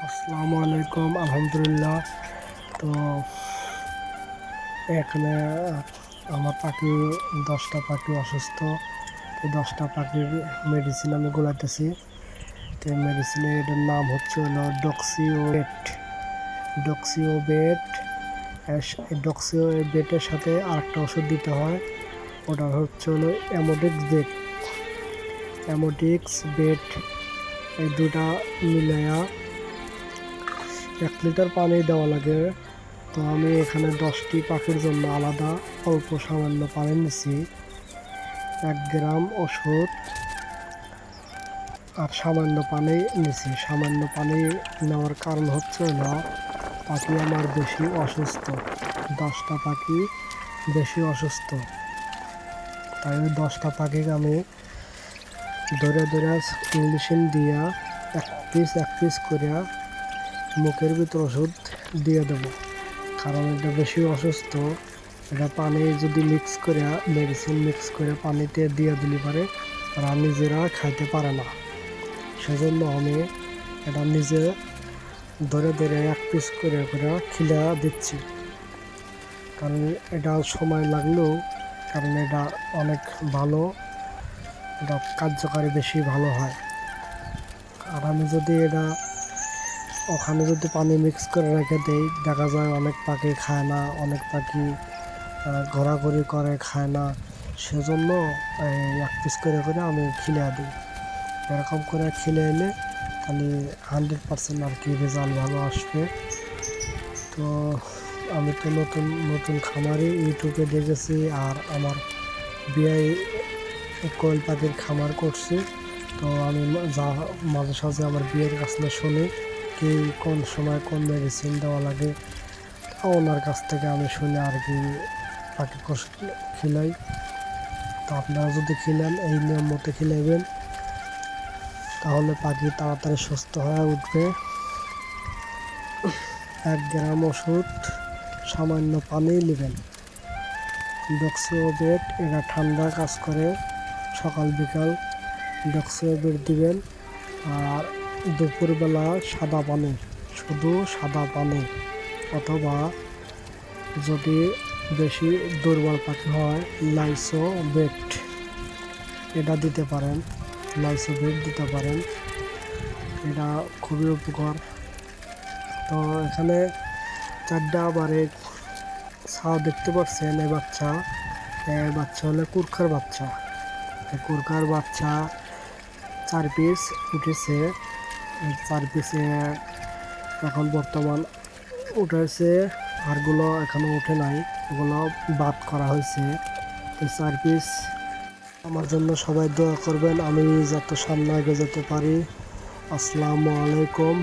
আসসালামু আলাইকুম। আলহামদুলিল্লাহ। তো এখানে আমার পাখি 10টা পাখি অসুস্থ। এই 10টা পাখির মেডিসিন আমি গোলাইতেছি। তো মেডিসিনের এটার নাম হলো ডক্সিওবেট। ডক্সিওবেটের সাথে আরেকটা ওষুধ দিতে হয়, ওটা হলো অ্যামোডিক্স বেট। এই দুটা মিলাইয়া 1 লিটার পানি দেওয়া লাগে। তো আমি এখানে 10টি পাখির জন্য আলাদা অল্প সামান্য পানি নিছি। 1 গ্রাম ওষুধ আর সামান্য পানি নিছি। সামান্য পানি নেওয়ার কারণ হলো পাখি আমার বেশি অসুস্থ। 10টা পাখি বেশি অসুস্থ, তাই ওই 10টা পাখিকে আমি ধরে ধরে ইঞ্জেকশন দিয়া এক পিস করে মুখের ভিতর ওষুধ দিয়ে দেবো। কারণ এটা বেশি অসুস্থ। এটা পানি যদি মেডিসিন মিক্স করে পানিতে দিয়ে দিলে পারে তারা নিজেরা খাইতে পারে না। সেজন্য আমি এটা নিজে ধরে ধরে এক পিস করে খিলা দিচ্ছি। কারণ এটা সময় লাগলেও, কারণ এটা অনেক ভালো, এটা কার্যকারী বেশি ভালো হয়। আর আমি যদি ওখানে পানি মিক্স করে রেখে দেই, দেখা যায় অনেক পাখি খায় না, অনেক পাখি ঘোরাঘুরি করে খায় না। সেজন্য এক পিস করে আমি খিলে দিই। এরকম করে খিলে এলে তাহলে 100% আর কি রেজাল্ট ভালো আসবে। তো আমি তো নতুন নতুন খামারই ইউটিউবে দেখেছি, আর আমার বিয়ে কোয়েল পাখির খামার করছি। তো আমি মাঝে সাঝে আমার বিয়ের কাছে শুনি কি কোন সময় কোন মেডিসিন দেওয়া লাগে, ওনার কাছ থেকে আমি শুনে আর কি পাখি খিলাই। তো আপনারা যদি খিলেন এই নিয়ম মতো খিলাইবেন, তাহলে পাখি তাড়াতাড়ি সুস্থ হয়ে উঠবে। 1 গ্রাম ওষুধ, সামান্য পানি নেবেন। ডক্সিওবেট এটা ঠান্ডা কাজ করে, সকাল বিকাল ডক্সিওবেট দিবেন। আর দুপুরবেলা শুধু সাদা পানি, অথবা যদি বেশি দুর্বল পাখি হয় লাইসোবেট এটা দিতে পারেন। এটা খুবই উপকার। তো এখানে 4টা বারে ছাও দেখতে পাচ্ছেন। এই বাচ্চা হলো কুরকার বাচ্চা। কুরকার বাচ্চা 4 পিস উঠেছে। 4 পিসে এখন বর্তমান উঠেছে, আরগুলো এখনো উঠে নাই, ওগুলো বাদ করা হয়েছে। এই 4 পিস আমার জন্য সবাই দোয়া করবেন, আমি যত সামনে আগে যেতে পারি। আসসালামু আলাইকুম।